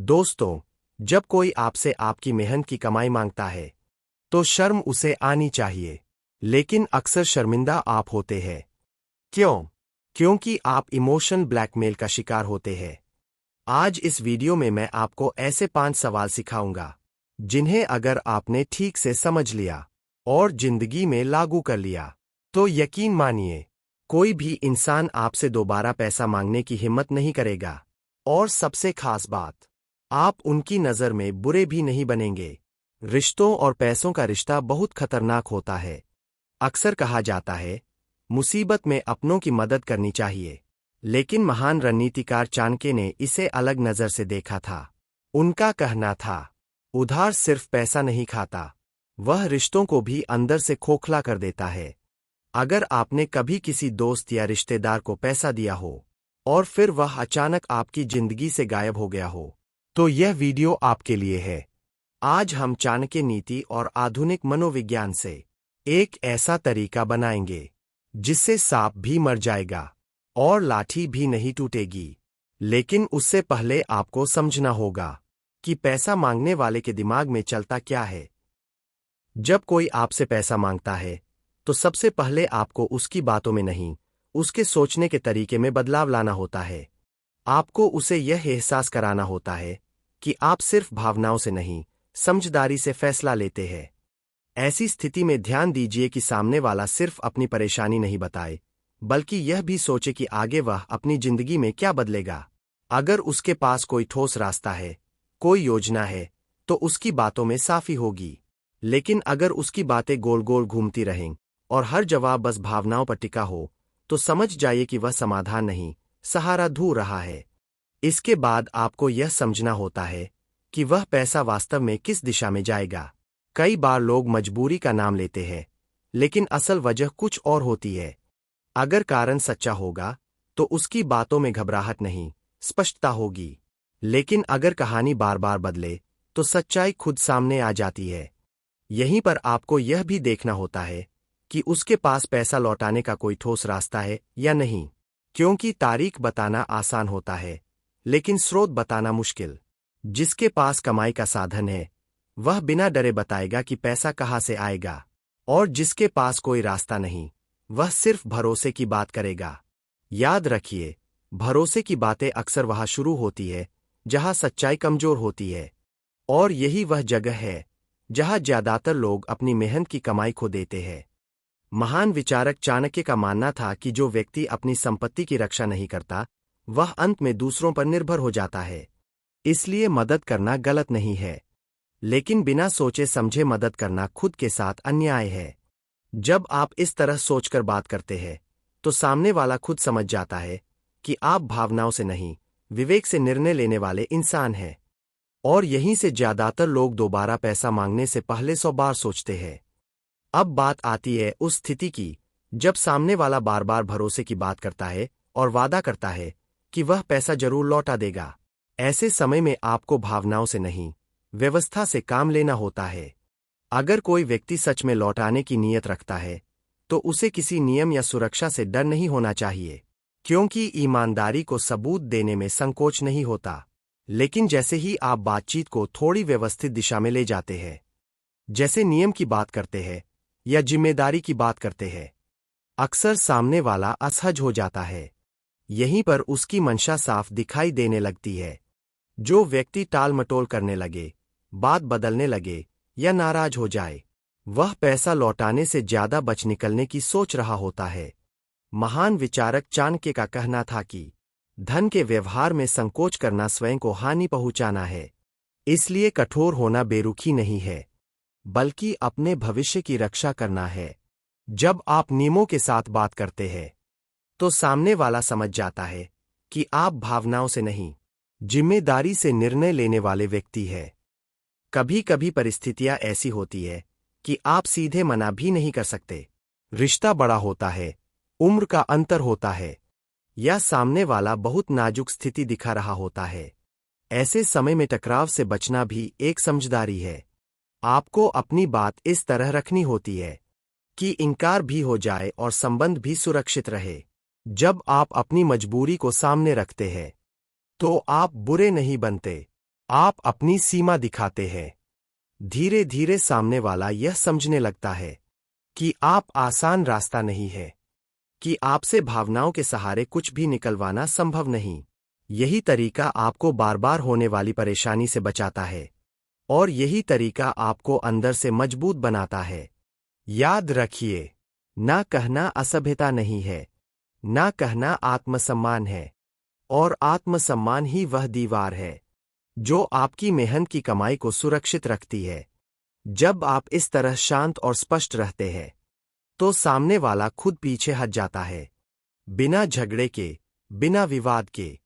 दोस्तों, जब कोई आपसे आपकी मेहनत की कमाई मांगता है, तो शर्म उसे आनी चाहिए। लेकिन अक्सर शर्मिंदा आप होते हैं। क्यों? क्योंकि आप इमोशन ब्लैकमेल का शिकार होते हैं। आज इस वीडियो में मैं आपको ऐसे 5 सवाल सिखाऊंगा, जिन्हें अगर आपने ठीक से समझ लिया और जिंदगी में लागू कर लिया, तो यकीन मानिए, कोई भी इंसान आपसे दोबारा पैसा मांगने की हिम्मत नहीं करेगा। और सबसे खास बात, आप उनकी नज़र में बुरे भी नहीं बनेंगे। रिश्तों और पैसों का रिश्ता बहुत खतरनाक होता है। अक्सर कहा जाता है, मुसीबत में अपनों की मदद करनी चाहिए। लेकिन महान रणनीतिकार चाणक्य ने इसे अलग नज़र से देखा था। उनका कहना था, उधार सिर्फ पैसा नहीं खाता, वह रिश्तों को भी अंदर से खोखला कर देता है। अगर आपने कभी किसी दोस्त या रिश्तेदार को पैसा दिया हो और फिर वह अचानक आपकी जिंदगी से गायब हो गया हो, तो यह वीडियो आपके लिए है। आज हम चाणक्य नीति और आधुनिक मनोविज्ञान से एक ऐसा तरीका बनाएंगे जिससे सांप भी मर जाएगा और लाठी भी नहीं टूटेगी। लेकिन उससे पहले आपको समझना होगा कि पैसा मांगने वाले के दिमाग में चलता क्या है। जब कोई आपसे पैसा मांगता है, तो सबसे पहले आपको उसकी बातों में नहीं, उसके सोचने के तरीके में बदलाव लाना होता है। आपको उसे यह एहसास कराना होता है कि आप सिर्फ भावनाओं से नहीं, समझदारी से फैसला लेते हैं। ऐसी स्थिति में ध्यान दीजिए कि सामने वाला सिर्फ अपनी परेशानी नहीं बताए, बल्कि यह भी सोचे कि आगे वह अपनी जिंदगी में क्या बदलेगा। अगर उसके पास कोई ठोस रास्ता है, कोई योजना है, तो उसकी बातों में साफी होगी। लेकिन अगर उसकी बातें गोल गोल घूमती रहें और हर जवाब बस भावनाओं पर टिका हो, तो समझ जाइए कि वह समाधान नहीं, सहारा ढूंढ रहा है। इसके बाद आपको यह समझना होता है कि वह पैसा वास्तव में किस दिशा में जाएगा। कई बार लोग मजबूरी का नाम लेते हैं, लेकिन असल वजह कुछ और होती है। अगर कारण सच्चा होगा, तो उसकी बातों में घबराहट नहीं, स्पष्टता होगी। लेकिन अगर कहानी बार बार बदले, तो सच्चाई खुद सामने आ जाती है। यहीं पर आपको यह भी देखना होता है कि उसके पास पैसा लौटाने का कोई ठोस रास्ता है या नहीं। क्योंकि तारीख बताना आसान होता है, लेकिन स्रोत बताना मुश्किल। जिसके पास कमाई का साधन है, वह बिना डरे बताएगा कि पैसा कहाँ से आएगा। और जिसके पास कोई रास्ता नहीं, वह सिर्फ भरोसे की बात करेगा। याद रखिए, भरोसे की बातें अक्सर वहां शुरू होती है जहां सच्चाई कमजोर होती है। और यही वह जगह है जहां ज्यादातर लोग अपनी मेहनत की कमाई खो देते हैं। महान विचारक चाणक्य का मानना था कि जो व्यक्ति अपनी संपत्ति की रक्षा नहीं करता, वह अंत में दूसरों पर निर्भर हो जाता है। इसलिए मदद करना गलत नहीं है, लेकिन बिना सोचे समझे मदद करना खुद के साथ अन्याय है। जब आप इस तरह सोचकर बात करते हैं, तो सामने वाला खुद समझ जाता है कि आप भावनाओं से नहीं, विवेक से निर्णय लेने वाले इंसान हैं। और यहीं से ज्यादातर लोग दोबारा पैसा मांगने से पहले 100 बार सोचते हैं। अब बात आती है उस स्थिति की जब सामने वाला बार बार भरोसे की बात करता है और वादा करता है कि वह पैसा जरूर लौटा देगा। ऐसे समय में आपको भावनाओं से नहीं, व्यवस्था से काम लेना होता है। अगर कोई व्यक्ति सच में लौटाने की नीयत रखता है, तो उसे किसी नियम या सुरक्षा से डर नहीं होना चाहिए। क्योंकि ईमानदारी को सबूत देने में संकोच नहीं होता। लेकिन जैसे ही आप बातचीत को थोड़ी व्यवस्थित दिशा में ले जाते हैं, जैसे नियम की बात करते हैं या जिम्मेदारी की बात करते हैं, अक्सर सामने वाला असहज हो जाता है। यहीं पर उसकी मंशा साफ दिखाई देने लगती है। जो व्यक्ति टाल मटोल करने लगे, बात बदलने लगे या नाराज हो जाए, वह पैसा लौटाने से ज्यादा बच निकलने की सोच रहा होता है। महान विचारक चाणक्य का कहना था कि धन के व्यवहार में संकोच करना स्वयं को हानि पहुंचाना है। इसलिए कठोर होना बेरुखी नहीं है, बल्कि अपने भविष्य की रक्षा करना है। जब आप नियमों के साथ बात करते हैं, तो सामने वाला समझ जाता है कि आप भावनाओं से नहीं, जिम्मेदारी से निर्णय लेने वाले व्यक्ति है। कभी कभी परिस्थितियां ऐसी होती है कि आप सीधे मना भी नहीं कर सकते। रिश्ता बड़ा होता है, उम्र का अंतर होता है, या सामने वाला बहुत नाजुक स्थिति दिखा रहा होता है। ऐसे समय में टकराव से बचना भी एक समझदारी है। आपको अपनी बात इस तरह रखनी होती है कि इनकार भी हो जाए और संबंध भी सुरक्षित रहे। जब आप अपनी मजबूरी को सामने रखते हैं, तो आप बुरे नहीं बनते, आप अपनी सीमा दिखाते हैं। धीरे धीरे सामने वाला यह समझने लगता है कि आप आसान रास्ता नहीं है, कि आपसे भावनाओं के सहारे कुछ भी निकलवाना संभव नहीं। यही तरीका आपको बार बार होने वाली परेशानी से बचाता है, और यही तरीका आपको अंदर से मजबूत बनाता है। याद रखिए, ना कहना असभ्यता नहीं है, ना कहना आत्मसम्मान है, और आत्मसम्मान ही वह दीवार है जो आपकी मेहनत की कमाई को सुरक्षित रखती है। जब आप इस तरह शांत और स्पष्ट रहते हैं, तो सामने वाला खुद पीछे हट जाता है, बिना झगड़े के, बिना विवाद के।